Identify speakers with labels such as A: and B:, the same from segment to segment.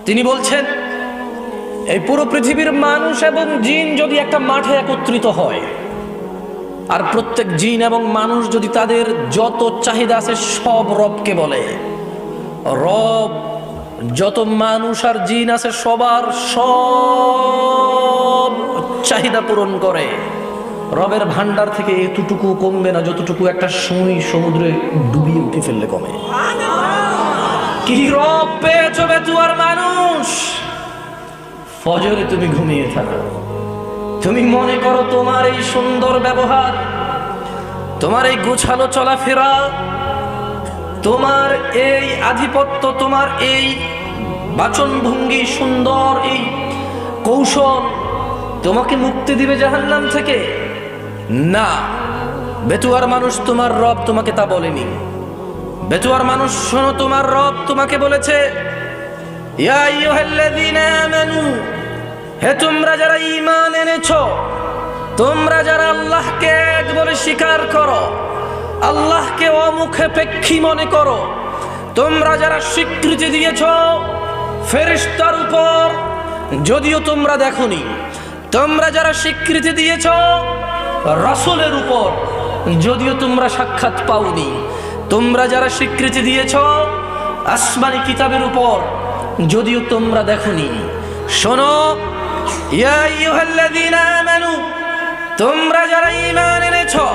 A: তিনি বলছেন, এই পুরো পৃথিবীর মানুষ এবং জিন যদি একটা মাঠে একত্রিত হয়, আর প্রত্যেক জিন এবং মানুষ যদি তাদের যত চাহিদা আছে সব রবকে বলে, রব যত মানুষ আর জিন আছে সবার সব চাহিদা পূরণ করে, রবের ভান্ডার থেকে এতটুকু কমবে না যতটুকু একটা সুই সমুদ্রে ডুবিয়ে উঠে ফেললে কমে। কি রব পেয়েছ বেতুয়ার মানুষ? ফজরে তুমি ঘুমিয়ে থাকো, তুমি মনে করো তোমার এই সুন্দর ব্যবহার, তোমার এই গোছালো চলাফেরা, তোমার এই আধিপত্য, তোমার এই বাচনভঙ্গি, সুন্দর এই কৌশল তোমাকে মুক্তি দিবে জাহান্নাম থেকে? না, বেতুয়ার মানুষ, তোমার রব তোমাকে তা বলেনি। বেতুয়ার মানুষ শোনো, তোমার রব তোমাকে বলেছে, ইয়া আইয়ুহাল্লাযীনা আমানু, হে তোমরা যারা ঈমান এনেছো, তোমরা যারা আল্লাহকে এক বলে স্বীকার করো, আল্লাহকে অমুখাপেক্ষী মনে করো, তোমরা যারা স্বীকৃতি দিয়েছো ফেরেশতার উপর, যদিও তোমরা দেখোনি, তোমরা যারা স্বীকৃতি দিয়েছো রাসূলের উপর, যদিও তোমরা সাক্ষাৎ পাওনি, তোমরা যারা স্বীকৃতি দিয়েছো আসমানি কিতাবের উপর, যদিও তোমরা দেখোনি, শোনো, ইয়া আইয়ুহাল্লাযীনা আমানু, তোমরা যারা ঈমান এনেছো,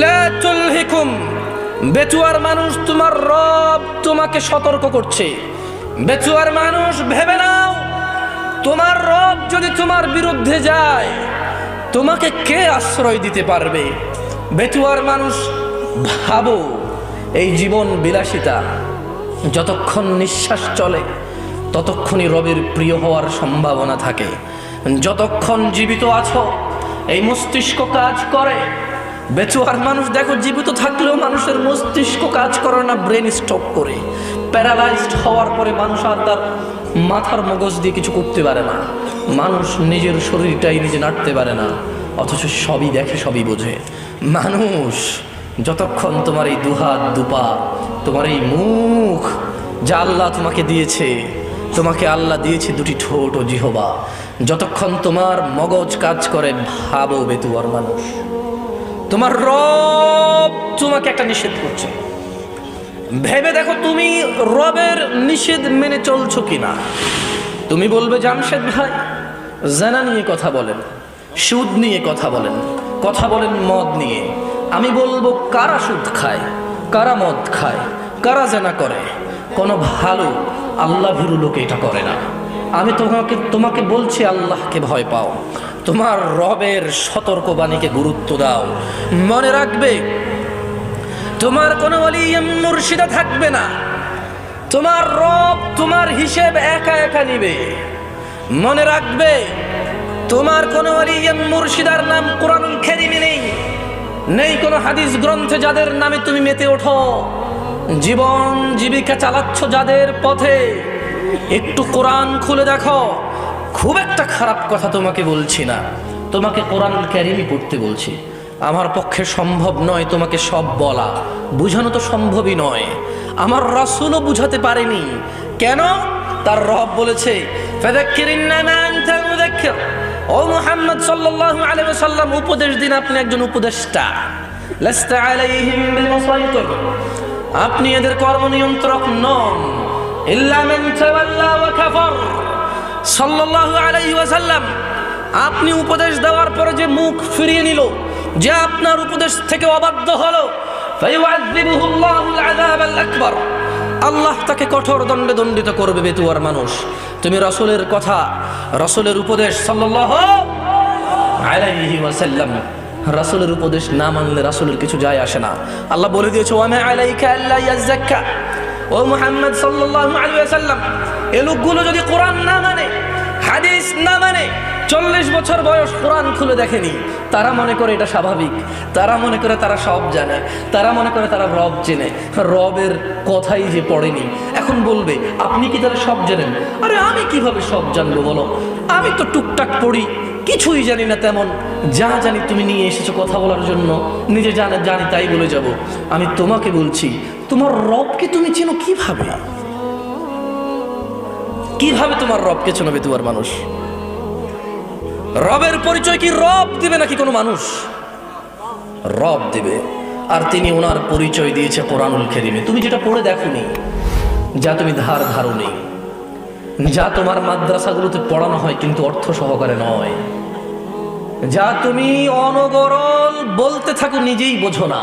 A: লা তুলহিকুম, বেতুয়ার মানুষ তোমার রব তোমাকে সতর্ক করছে। বেতুয়ার মানুষ ভেবে নাও, তোমার রব যদি তোমার বিরুদ্ধে যায় তোমাকে কে আশ্রয় দিতে পারবে? বেতুয়ার মানুষ ভাবো, এই জীবন বিলাসিতা, যতক্ষণ নিঃশ্বাস চলে ততক্ষণই রবের প্রিয় হওয়ার সম্ভাবনা থাকে। যতক্ষণ জীবিত আছো এই মস্তিষ্ক কাজ করে। বেচুয়ার মানুষ দেখো, জীবিত থাকলেও মানুষের মস্তিষ্ক কাজ করে না, ব্রেন স্ট্রোক করে প্যারালাইজড হওয়ার পরে মানুষ আর তার মাথার মগজ দিয়ে কিছু করতে পারে না, মানুষ নিজের শরীরটাই নিজে নাড়তে পারে না, অথচ সবই দেখে, সবই বোঝে। মানুষ যতক্ষণ তোমার এই দুহাত দুপা, তোমার এই মুখ যা আল্লাহ তোমাকে দিয়েছে, তোমাকে আল্লাহ দিয়েছে দুটি ঠোঁট ও জিহবা, যতক্ষণ তোমার মগজ কাজ করে, ভাবো বেতুয়ার মানুষ, তোমার রব তোমাকে একটা নিষেধ করছে, ভেবে দেখো তুমি রবের নিষেধ মেনে চলছো কিনা। তুমি বলবে, জামশেদ ভাই জানা নিয়ে কথা বলেন, সুদ নিয়ে কথা বলেন, কথা বলেন মদ নিয়ে। আমি বলবো, কারা সুদ খায়, কারা মদ খায়, কারা জানা করে? কোনো ভালো আল্লাহ ভীরু লোক এটা করে না। আমি তোমাকে বলছি, আল্লাহকে ভয় পাও, তোমার রবের সতর্কবাণীকে গুরুত্ব দাও। মনে রাখবে, তোমার কোনো ওলি মুর্শিদা থাকবে না, তোমার রব তোমার হিসেব একা একা নিবে। মনে রাখবে, তোমার কোনো ওলি মুর্শিদার নাম কোরআনুল কারীমে নেই, নেই কোনো হাদিস গ্রন্থে যাদের নামে তুমি মেতে ওঠো, জীবন জীবিকা চালাচ্ছ যাদের পথে। একটু কোরআন খুলে দেখো। খুব একটা খারাপ কথা তোমাকে বলছি না, তোমাকে কোরআনুল কারীমই পড়তে বলছি। আমার পক্ষে সম্ভব নয় তোমাকে সব বলা, বুঝানো তো সম্ভবই নয়। আমার রাসূলও বুঝাতে পারেনি। কেন? তার রব বলেছে, ফাযাক্কির ইন্নামা আনতা মুযাক্কির, ও মুহাম্মদ সাল্লাল্লাহু আলাইহি ওয়াসাল্লাম উপদেশ দিন, আপনি একজন উপদেষ্টা। লাস্তা আলাইহিম বিমুসাইতির, আপনি এদের কর্ম নিয়ন্ত্রক নন। ইল্লা মান তাওয়াল্লা ওয়া কাফার, সাল্লাল্লাহু আলাইহি ওয়াসাল্লাম আপনি উপদেশ দেওয়ার পরে যে মুখ ফিরিয়ে নিল, যে আপনার উপদেশ থেকে অবাধ্য হলো, ফায়ুআযিবুহুল্লাহুল আযাবাল আকবার, আল্লাহ তাকে কঠোর দণ্ডে দণ্ডিত করবে। বেতুয়ার মানুষ, তুমি রাসূলের কথা, রাসূলের উপদেশ সাল্লাল্লাহু আলাইহি ওয়াসাল্লাম, রাসূলের উপদেশ না মানলে রাসূলের কিছু যায় আসে না। আল্লাহ বলে দিয়েছে, ওয়া মা আলাইকা আল্লা ইয়াযাক্কা, ও মুহাম্মদ সাল্লাল্লাহু আলাইহি ওয়াসাল্লাম এই লোকগুলো যদি কোরআন না মানে, হাদিস না মানে, 40 বছর বয়স কোরআন খুলে দেখেনি, তারা মনে করে এটা স্বাভাবিক, তারা মনে করে তারা সব জানে, তারা মনে করে তারা রব চেনে, রবের কথাই যে পড়েনি। এখন বলবে, আপনি কি তারা সব জানেন? আরে আমি কিভাবে সব জানবো বলো, আমি তো টুকটাক পড়ি, কিছুই জানি না তেমন। যা জানি তুমি নিয়ে এসেছো কথা বলার জন্য, নিজে জানি তাই বলে যাব। আমি তোমাকে বলছি, তোমার রবকে তুমি চেনো কিভাবে? কিভাবে তোমার রবকে চেনবে তোমার মানুষ? রবের পরিচয় কি রব দিবে নাকি কোনো মানুষ? রব দিবে, আর তিনি ওনার পরিচয় দিয়েছে কোরআনুল কারীমে। তুমি যেটা পড়ে দেখোনি, যা তুমি ধারোনি, যা তোমার মাদ্রাসাগুলোতে পড়ানো হয় কিন্তু অর্থ সহকারে নয়, যা তুমি অনগরল বলতে থাকো নিজেই বোঝো না,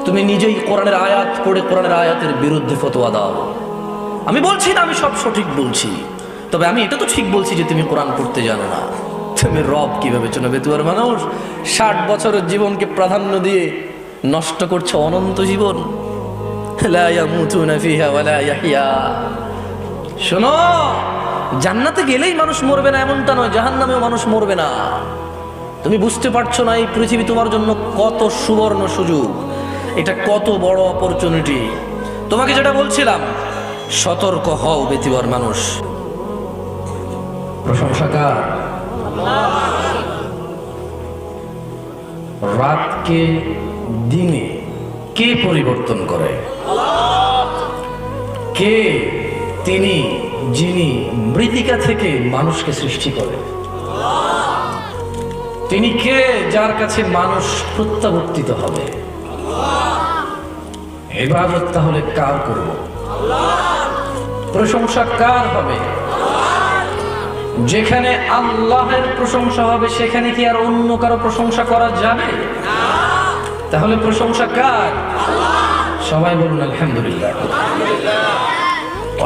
A: তুমি নিজেই কোরআনের আয়াত পড়ে কোরআনের আয়াতের বিরুদ্ধে ফতোয়া দাও। আমি বলছি না আমি সব সঠিক বলছি, তবে আমি এটা তো ঠিক বলছি যে তুমি কোরআন পড়তে জানো না। তুমি রব কিভাবে চেনবে তোমার মানুষ? 60 বছরের জীবনকে প্রাধান্য দিয়ে নষ্ট করছো অনন্ত জীবন। লা ইয়ামুতুনা ফিহা ওয়া লা ইয়াহইয়া। শোনো, জান্নাতে গেলেই মানুষ মরবে না এমনটা নয়, জাহান্নামেও মানুষ মরবে না। তুমি বুঝতে পারছো না এই পৃথিবী তোমার জন্য কত সুবর্ণ সুযোগ, এটা কত বড় অপরচুনিটি। তোমাকে যেটা বলছিলাম, সতর্ক হও বেতিবার মানুষ। প্রশংসা কার? রাতকে দিনে কে পরিবর্তন করে? কে তিনি যিনি মৃত্তিকা থেকে মানুষকে সৃষ্টি করে? তিনি কে যার কাছে মানুষ প্রত্যাবর্তিত হবে? ইবাদত তাহলে কার করব? প্রশংসা কার হবে? যেখানে আল্লাহের প্রশংসা হবে সেখানে কি আর অন্য কারো প্রশংসা করা যাবে? তাহলে প্রশংসা কার? সবাই বলুন আলহামদুলিল্লাহ।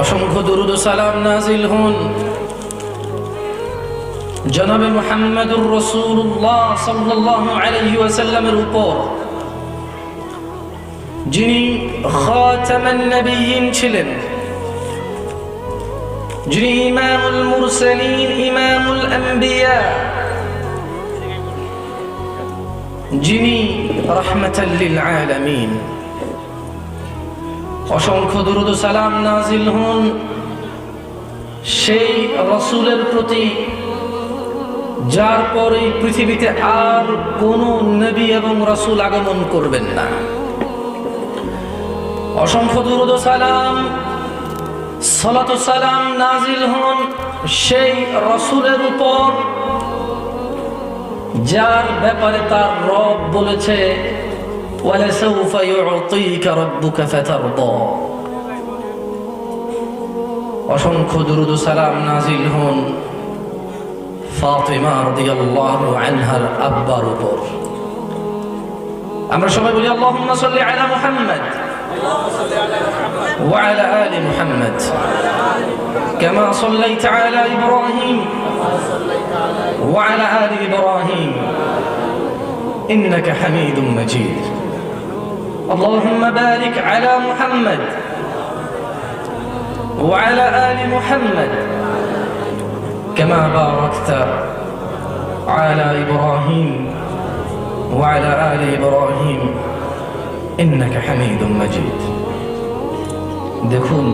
A: অসংখ্য দুরূদ ও সালাম নাজিল হন জনাবে মুহাম্মদুর রাসূলুল্লাহ সাল্লাল্লাহু আলাইহি ওয়াসাল্লামের উপর, যিনি খাতামান নবিয়্যিন ছিলেন, যিনি ইমামুল মুরসালিন, ইমামুল আম্বিয়া, যিনি রাহমাতাল লিল আলামিন। অসংখ্য দুরূদ ও সালাম নাজিল হন সেই রাসূলের প্রতি যার পর এই পৃথিবীতে আর কোন নবী এবং রাসূল আগমন করবেন না। অসংখ্য দুরূদ ও সালাম, সালাত ও সালাম নাজিল হন সেই রাসূলের উপর যার ব্যাপারে তার রব বলেছে ওয়ালাসাউফা ইউতিকা রাব্বুকা ফাতারদা। অসংখ্য দুরূদ ও সালাম নাজিল হন ফাতিমা রাদিয়াল্লাহু আনহার আব্বার উপর। আমরা সবাই বলি আল্লাহুম্মা সাল্লি আলা মুহাম্মাদ ওয়া আলা আলি মুহাম্মাদ কামা সাল্লাইতা আলা ইব্রাহিম ওয়া আলা আলি ইব্রাহিম ইন্নাকা হামিদুম মাজিদ। আল্লাহুম্মা বারিক আলা মুহাম্মাদ ওয়া আলা আলি মুহাম্মাদ كما باركت على إبراهيم وعلى آل إبراهيم إنك حميد مجيد। দেখুন,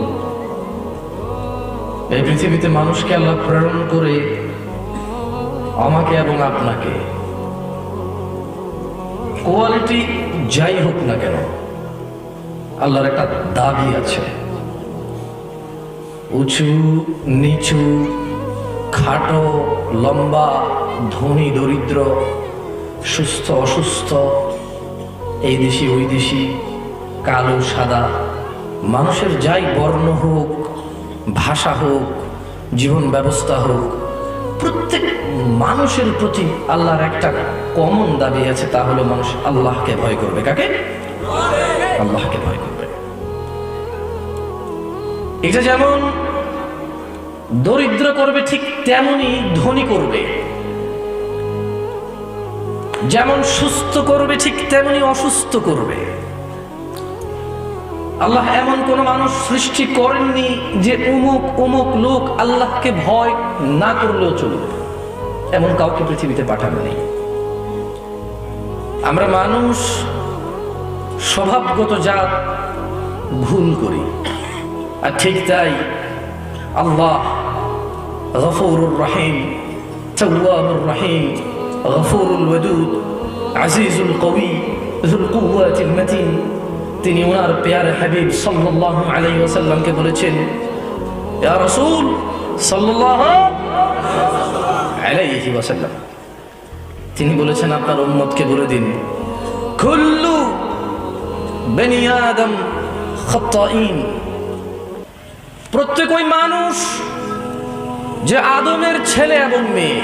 A: এই পৃথিবীতে মানুষকে আল্লাহ প্রেরণ করে আমাকে এবং আপনাকে, কোয়ালিটি যাই হোক না কেন, আল্লাহর একটা দাবি আছে। উঁচু নিচু, খাটো লম্বা, ধনী দরিদ্র, সুস্থ অসুস্থ, এই দেশি ওই দেশি, কালো সাদা, মানুষের যাই বর্ণ হোক, ভাষা হোক, জীবন ব্যবস্থা হোক, প্রত্যেক মানুষের প্রতি আল্লাহর একটা কমন দাবি আছে, তা হলো মানুষ আল্লাহকে ভয় করবে। কাকে? আল্লাহকে ভয় করবে। এটা যেমন দরিদ্র করবে ঠিক তেমনি ধনী করবে, যেমন সুস্থ করবে ঠিক তেমনি অসুস্থ করবে। আল্লাহ এমন কোন মানুষ সৃষ্টি করেননি যে অমুক অমুক লোক আল্লাহকে ভয় না করলেও চলবে, এমন কাউকে পৃথিবীতে পাঠানো নেই। আমরা মানুষ স্বভাবগত জাত, ভুল করি, আর ঠিক তাই আল্লাহ গফুরুর রহিম, তাওয়াবুর রহিম, গফুরুল ওয়াদুদ, আজিজুল কবি, যুল কুওয়াতিল মাতিন। তিনি ওনার প্যারে হাবিব সাল্লাল্লাহু আলাইহি ওয়াসাল্লামকে বলেছেন, ইয়া রাসূল সাল্লাল্লাহু আলাইহি ওয়াসাল্লাম, তিনি বলেছেন আপনার উম্মতকে বলে দিন, কুল্লু বনি আদম খাত্তাইন, প্রত্যেক ওই মানুষ যে আদমের ছেলে এবং মেয়ে,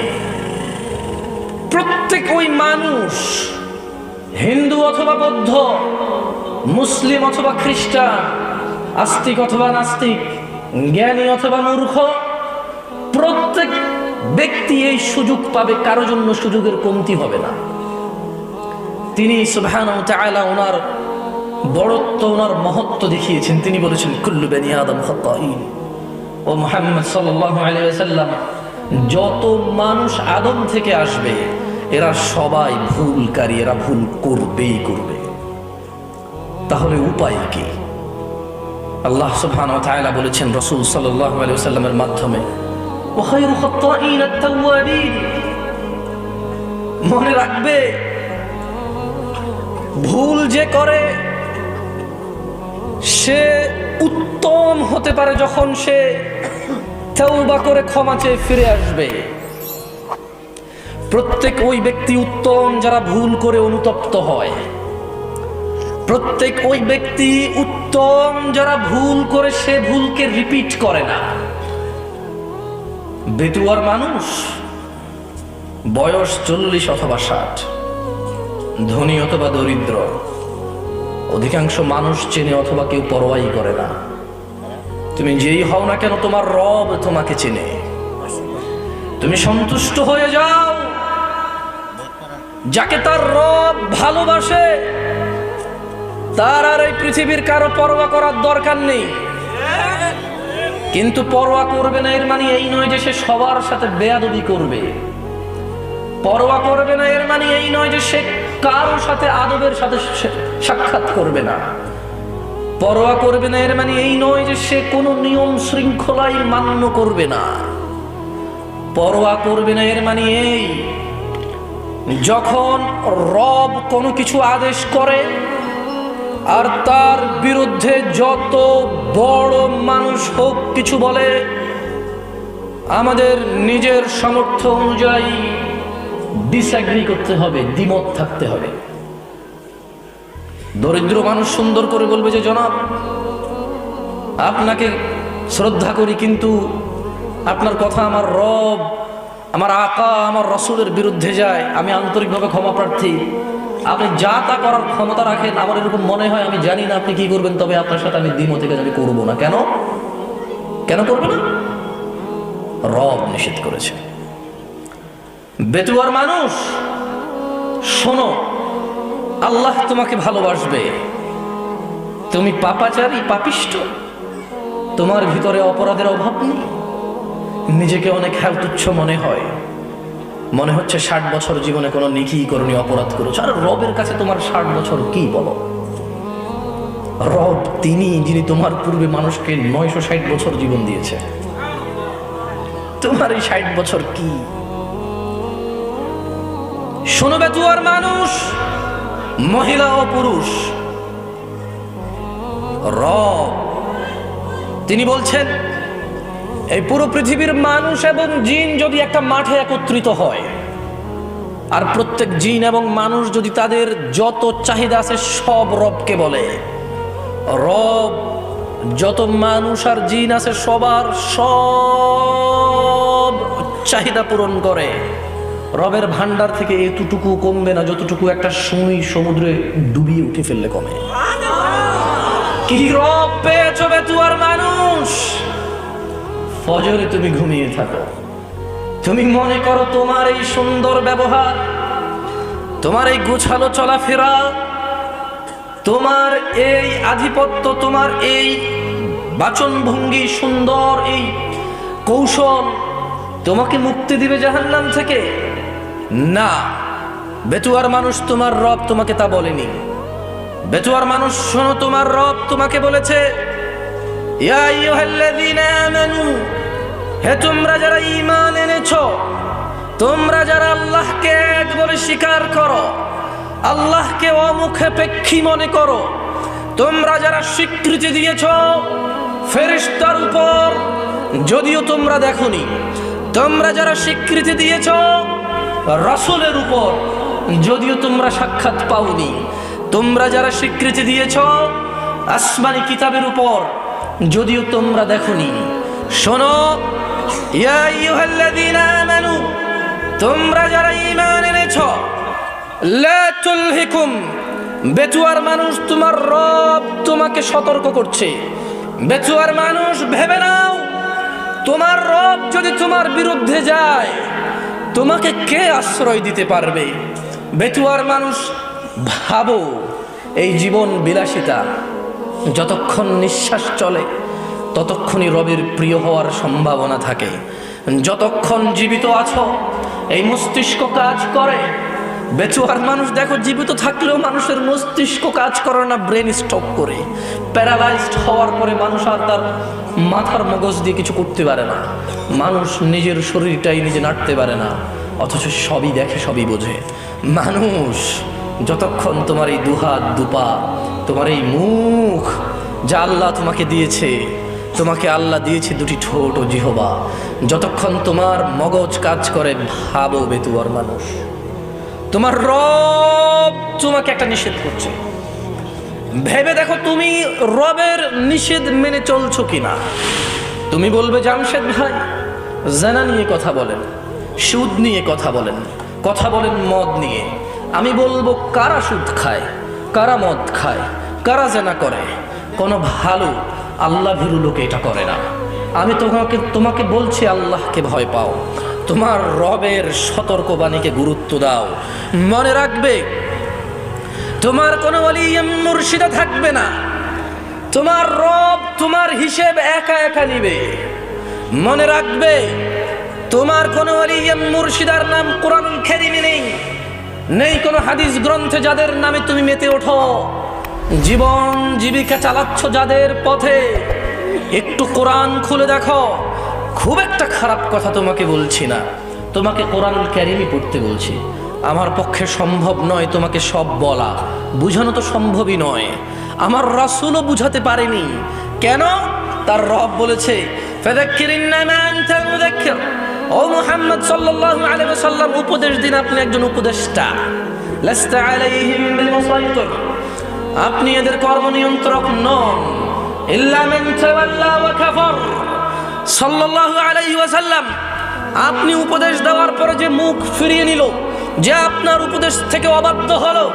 A: প্রত্যেক ওই মানুষ হিন্দু অথবা বৌদ্ধ, মুসলিম অথবা খ্রিস্টান, আস্তিক অথবা নাস্তিক, জ্ঞানী অথবা মূর্খ, প্রত্যেক ব্যক্তি এই সুযোগ পাবে, কারো জন্য সুযোগের কমতি হবে না। তিনি সুবহানাহু ওয়া তাআলা ওনার বড়ত্ব, ওনার মহত্ব দেখিয়েছেন। তিনি বলেছেন কুল্লু বনি আদম খাত্তাইন। ও মুহাম্মদ সাল্লাল্লাহু আলাইহি ওয়াসাল্লাম, যত মানুষ আদম থেকে আসবে এরা সবাই ভুলকারী, এরা ভুল করবেই করবে। তাহলে উপায় কি? আল্লাহ সুবহানাহু ওয়া তাআলা বলেছেন রাসূল সাল্লাল্লাহু আলাইহি ওয়াসাল্লামের মাধ্যমে, ওয়া খায়রু খাত্তাইন আত-তাওয়াবিন, মনে রাখবে ভুল যে করে সে উত্তম হতে পারে যখন সে তওবা করে ক্ষমা চেয়ে ফিরে আসবে। প্রত্যেক ওই ব্যক্তি উত্তম যারা ভুল করে অনুতপ্ত হয়। প্রত্যেক ওই ব্যক্তি উত্তম যারা ভুল করে সে ভুলকে রিপিট করে না। বেতুয়ার মানুষ বয়স 40 অথবা 60, ধনী অথবা দরিদ্র, অধিকাংশ মানুষ চেনে অথবা কেউ পরোয়াই করে না। তুমি যেই হও না কেন তোমার রব তোমাকে চেনে। তুমি সন্তুষ্ট হয়ে যাও, যাকে তার রব ভালোবাসে তার আর এই পৃথিবীর কারো পরোয়া করার দরকার নেই। কিন্তু পরোয়া করবে না এর মানে এই নয় যে সে সবার সাথে বেয়াদবি করবে। পরোয়া করবে না এর মানে এই নয় যে সে কারো সাথে আদবের সাথে সাক্ষাৎ করবে না। পরোয়া করবে না এর মানে এই নয় যে সে কোনো নিয়ম শৃঙ্খলাই মান্য করবে না। পরোয়া করবে না এর মানে এই, যখন রব কোনো কিছু আদেশ করে আর তার বিরুদ্ধে যত বড় মানুষ হোক কিছু বলে, আমাদের নিজের সামর্থ্য অনুযায়ী ডিসএগ্রি করতে হবে, দ্বিমত থাকতে হবে। দরিদ্র মানুষ সুন্দর করে বলবে যে জনাব আপনাকে শ্রদ্ধা করি, কিন্তু আপনার কথা আমার রব, আমার আকা, আমার রাসূলের বিরুদ্ধে যায়। আমি আন্তরিকভাবে ক্ষমা প্রার্থী, আপনি যা তা করার ক্ষমতা রাখেন। আমার এরকম মনে হয়, আমি জানি না আপনি কি করবেন, তবে আপনার সাথে আমি দ্বিমতে কাজ আমি করবো না। কেন কেন করবে না? রব নিষেধ করেছে। বেতুয়ার মানুষ, শোনো, আল্লাহ তোমাকে ভালোবাসবে। তুমি পাপাচারী, পাপিষ্ঠ, তোমার ভিতরে অপরাধের অভাব নেই, নিজেকে অনেক তুচ্ছ মনে হয়, মনে হচ্ছে 60 বছর জীবনে কোনো নেকি করনি, অপরাধ করেছো। আর রবের কাছে তোমার 60 বছর কি বলো? রব তিনি যিনি তোমার পূর্বে মানুষকে 960 বছর জীবন দিয়েছে। তোমার এই 60 বছর কি? শোনো বেতুয়ার মানুষ, মহিলা ও পুরুষ, রব তিনি বলছেন এই পুরো পৃথিবীর মানুষ এবং জিন যদি একটা মাঠে একত্রিত হয়, আর প্রত্যেক জিন এবং মানুষ যদি তাদের যত চাহিদা আছে সব রবকে বলে, রব যত মানুষ আর জিন আছে সবার সব চাহিদা পূরণ করে, রবের ভান্ডার থেকে এতটুকু কমবে না যতটুকু একটা সুই সমুদ্রে ডুবিয়ে উঠে ফেললে কমে। কি রব পেয়েছো বেতুয়ার মানুষ? ফজরে তুমি ঘুমিয়ে থাকো, তুমি মনে করো তোমার এই সুন্দর ব্যবহার, তোমার এই গোছালো চলাফেরা, তোমার এই আধিপত্য, তোমার এই বাচনভঙ্গি, সুন্দর এই কৌশল তোমাকে মুক্তি দিবে জাহান্নাম থেকে। না, বেতুয়ার মানুষ, তোমার রব তোমাকে তা বলেনি। বেতুয়ার মানুষ শোনো, তোমার রব তোমাকে বলেছে, ইয়া আইয়ুহাল্লাযীনা আমানু, হে তোমরা যারা ঈমান এনেছো, তোমরা যারা আল্লাহকে এক বলে স্বীকার করো, আল্লাহকে অমুখাপেক্ষী মনে করো, তোমরা যারা স্বীকৃতি দিয়েছো ফেরেশতার উপর, যদিও তোমরা দেখোনি, তোমরা যারা স্বীকৃতি দিয়েছ রাসূলের উপর, যদিও তোমরা সাক্ষাৎ পাওনি, তোমরা যারা স্বীকৃতি দিয়েছ আসমানি কিতাবের উপর, যদিও তোমরা দেখোনি, শোনো, ইয়া আইয়ুহাল্লাযীনা আমানু, তোমরা যারা ঈমান এনেছ, লা তুলহিকুম, বেচুয়ার মানুষ, তোমার রব তোমাকে সতর্ক করছে। বেচুয়ার মানুষ, ভেবে নাও, তোমার রব যদি তোমার বিরুদ্ধে যায়, তোমাকে কে আশ্রয় দিতে পারবে? বেচুয়ার মানুষ, ভাবো, এই জীবন বিলাসিতা, যতক্ষণ নিঃশ্বাস চলে ততক্ষণই রবের প্রিয় হওয়ার সম্ভাবনা থাকে। যতক্ষণ জীবিত আছো এই মস্তিষ্ক কাজ করে। বেচুয়ার মানুষ দেখো, জীবিত থাকলেও মানুষের মস্তিষ্ক কাজ করে না, ব্রেন স্টপ করে। প্যারালাইজড হওয়ার পরে মানুষ আর তার মাথার মগজ দিয়ে কিছু করতে পারে না। মানুষ নিজের শরীরটাই নিজে নাড়তে পারে না, অথচ সবই দেখে, সবই বোঝে। মানুষ, যতক্ষণ তোমার এই দুহাত দুপা, তোমার এই মুখ যা আল্লাহ তোমাকে দিয়েছে, তোমাকে আল্লাহ দিয়েছে দুটি ঠোঁট ও জিহবা, যতক্ষণ তোমার মগজ কাজ করে, ভাবো বেতুয়ার মানুষ, তোমার রব তোমাকে একটা নিষেধ করছে। ভেবে দেখো তুমি রবের নিষেধ মেনে চলছো কিনা। তুমি বলবে, জামশেদ ভাই জানা নিয়ে কথা বলেন, সুদ নিয়ে কথা বলেন, কথা বলেন মদ নিয়ে। আমি বলবো, কারা সুদ খায়, কারা মদ খায়, কারা জানা করে? কোনো ভালো আল্লাহ ভীরু লোকে এটা করে না। আমি তোমাকে বলছি, আল্লাহকে ভয় পাও, তোমার রবের সতর্কবাণীকে গুরুত্ব দাও। মনে রাখবে, তোমার কোনো ওলি মুর্শিদা থাকবে না, তোমার রব তোমার হিসেব একা একা নিবে। মনে রাখবে, তোমার কোনো ওলি মুর্শিদার নাম কোরআনুল কারীমে নেই, নেই কোনো হাদিস গ্রন্থে যাদের নামে তুমি মেতে ওঠো। জীবন জীবিকা চালাচ্ছ যাদের পথে, একটু কোরআন খুলে দেখো। খুব একটা খারাপ কথা তোমাকে বলছি না, তোমাকে কোরআনুল কারীমই পড়তে বলছি। আমার পক্ষে সম্ভব নয় তোমাকে সব বলা, বুঝানো তো সম্ভবই নয়। আমার রাসূলও বুঝাতে পারেনি। কেন? তার রব বলেছে, ফাযাক্কির ইন্নামা আনতা মুযাক্কির। ও মুহাম্মদ সাল্লাল্লাহু আলাইহি ওয়াসাল্লাম, উপদেশ দিন, আপনি একজন উপদেষ্টা। লাস্তা আলাইহিম বিমুসাইতির, আপনি এদের কর্ম নিয়ন্ত্রক নন। ইল্লা মান তাওয়াল্লা ওয়া কাফার। সাল্লাল্লাহু আলাইহি ওয়াসাল্লাম, আপনি উপদেশ দেওয়ার পরে যে মুখ ফিরিয়ে নিল, যে আপনার উপদেশ থেকে অবাধ্য হলো,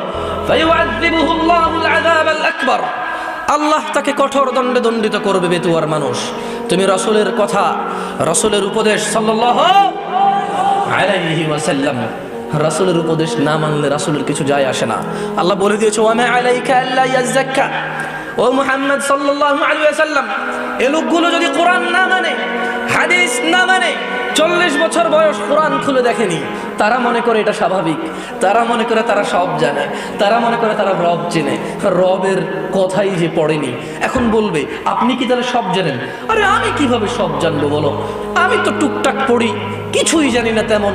A: ফায়ুআযিবুহুল্লাহুল আযাবাল আকবার, আল্লাহ তাকে কঠোর দণ্ডে দণ্ডিত করবে। বেতুয়ার মানুষ, তুমি রাসূলের কথা, রাসূলের উপদেশ সাল্লাল্লাহু আলাইহি ওয়াসাল্লাম, রাসূলের উপদেশ না মানলে রাসূলের কিছু যায় আসে না। আল্লাহ বলে দিয়েছে, ওয়া মা আলাইকা আল্লা ইয়াযাক্কা। ও মুহাম্মদ সাল্লাল্লাহু আলাইহি ওয়াসাল্লাম, এই লোকগুলো যদি কোরআন না মানে, হাদিস না মানে, 40 বছর বয়স কোরআন খুলে দেখেনি, তারা মনে করে এটা স্বাভাবিক, তারা মনে করে তারা সব জানে, তারা মনে করে তারা রব চেনে, রবের কথাই যে পড়েনি। এখন বলবে, আপনি কি তাহলে সব জানেন? আরে আমি কিভাবে সব জানবো বলো, আমি তো টুকটাক পড়ি, কিছুই জানি না তেমন।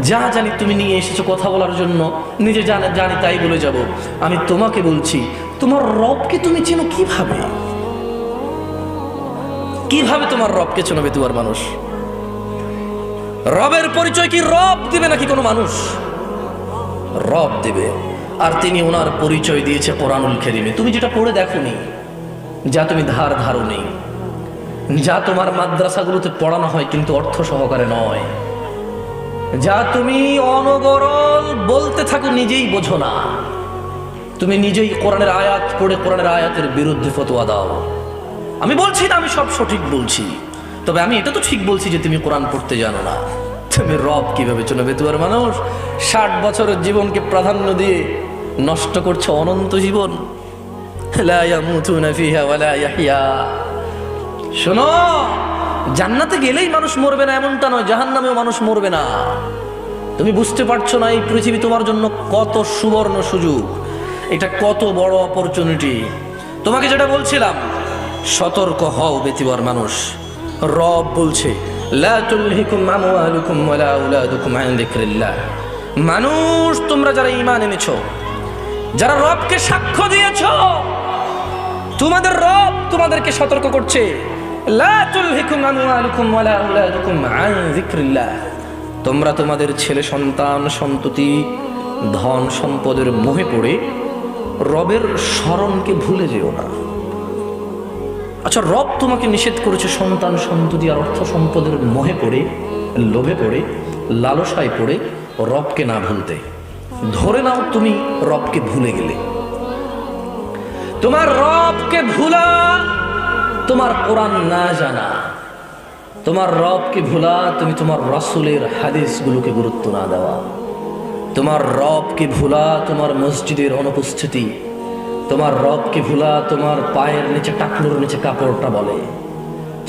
A: যা জানি তুমি নিয়ে এসেছো কথা বলার জন্য, নিজে জানি তাই বলে যাব। আমি তোমাকে বলছি, তোমার রবকে তুমি চেনো কিভাবে? কিভাবে তোমার রবকে চেনো বেতুয়ার মানুষ? রবের পরিচয় কি রব দিবে নাকি কোনো মানুষ? রব দিবে, আর তিনি ওনার পরিচয় দিয়েছে কোরআনুল কারীমে। তুমি যেটা পড়ে দেখোনি, যা তুমি ধারও নেই, যা তোমার মাদ্রাসাগুলোতে পড়ানো হয় কিন্তু অর্থ সহকারে নয়, যা তুমি অনবরল বলতে থাকো, নিজেই বোঝো না, তুমি নিজেই কোরআনের আয়াত পড়ে কোরআনের আয়াতের বিরুদ্ধে ফতোয়া দাও। আমি বলছি না আমি সব সঠিক বলছি, তবে আমি এটা তো ঠিক বলছি যে তুমি কোরআন পড়তে জানো না। তুমি রব কিভাবে চেনো বেতুয়ার মানুষ? 60 বছরের জীবনকে প্রাধান্য দিয়ে নষ্ট করছো অনন্ত জীবন। লা ইয়ামুতুনা ফিহা ওয়া লা ইয়াহইয়া। শোনো, জান্নাতে গেলেই মানুষ মরবে না এমনটা নয়, জাহান্নামেও মানুষ মরবে না। তুমি বুঝতে পারছো না এই পৃথিবী তোমার জন্য কত সুবর্ণ সুযোগ, এটা কত বড় অপরচুনিটি। তোমাকে যেটা বলছিলাম, সতর্ক হও বেতুয়ার মানুষ। রব বলছে, লা তুলহিকুম আমওয়ালুকুম ওয়ালা আওলাদুকুম আন যিকরিল্লাহ। মানুষ, তোমরা যারা ঈমান এনেছো, যারা রবকে সাক্ষ্য দিয়েছো, তোমাদের রব তোমাদেরকে সতর্ক করছে, লা তুলহিকুম আমওয়ালুকুম ওয়ালা আওলাদুকুম আন যিকরিল্লাহ, তোমরা তোমাদের ছেলে সন্তান সন্ততি ধন সম্পদের মোহে পড়ে রবের স্মরণকে ভুলে যেও না। আচ্ছা, রব তোমাকে নিষেধ করেছে সন্তান সন্ততি আর অর্থ সম্পদের মোহে পড়ে, লোভে পড়ে, লালসায় পড়ে রবকে না ভুলতে। ধরে নাও তুমি রবকে ভুলে গেলে, তোমার রবকে ভুলা তোমার কোরআন না জানা, তোমার রবকে ভুলা তুমি তোমার রাসূলের হাদিসগুলোকে গুরুত্ব না দেওয়া, তোমার রবকে ভুলা তোমার মসজিদের অনুপস্থিতি, তোমার রবকে ভুলা তোমার পায়ের নিচে টাকনুর নিচে কাপড়টা বলে,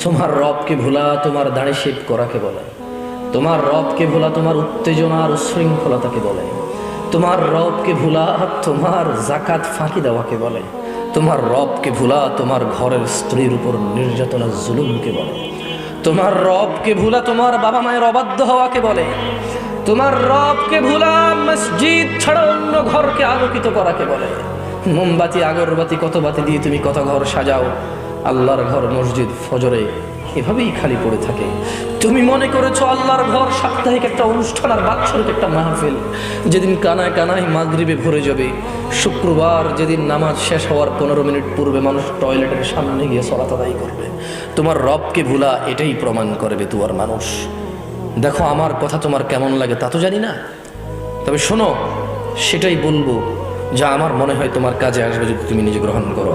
A: তোমার রবকে ভুলা তোমার দাড়ি শেভ করাকে বলে, তোমার রবকে ভুলা তোমার উত্তেজনা আর উশৃঙ্খলতাকে বলে, তোমার রবকে ভুলা তোমার জাকাত ফাঁকি দেওয়াকে বলে, তোমার রবকে ভুলা তোমার ঘরের স্ত্রীর উপর নির্যাতনা জুলুমকে বলে, তোমার রবকে ভুলা তোমার বাবা মায়ের অবাধ্য হওয়াকে বলে, তোমার রবকে ভুলা মসজিদ ছাড়া অন্য ঘরকে আলোকিত করাকে বলে। মোমবাতি আগরবাতি কত বাতি দিয়ে তুমি কত ঘর সাজাও, আল্লাহর ঘর মসজিদ ফজরে এভাবেই খালি পড়ে থাকে। তুমি মনে করেছো আল্লাহর ঘর সাপ্তাহিক একটা অনুষ্ঠান আর বাৎসরিক একটা মাহফিল, যেদিন কানায় কানায় মাগরিবে ভরে যাবে। শুক্রবার যেদিন নামাজ শেষ হওয়ার 15 মিনিট পূর্বে মানুষ টয়লেটের সামনে গিয়ে সালাত আদায় করবে। তোমার রবকে ভুলা এটাই প্রমাণ করবে তোমার মানুষ। দেখো, আমার কথা তোমার কেমন লাগে তা তো জানি না, তবে শোনো, সেটাই বলবো যা আমার মনে হয় তোমার কাজে আসবে যদি তুমি নিজে গ্রহণ করো।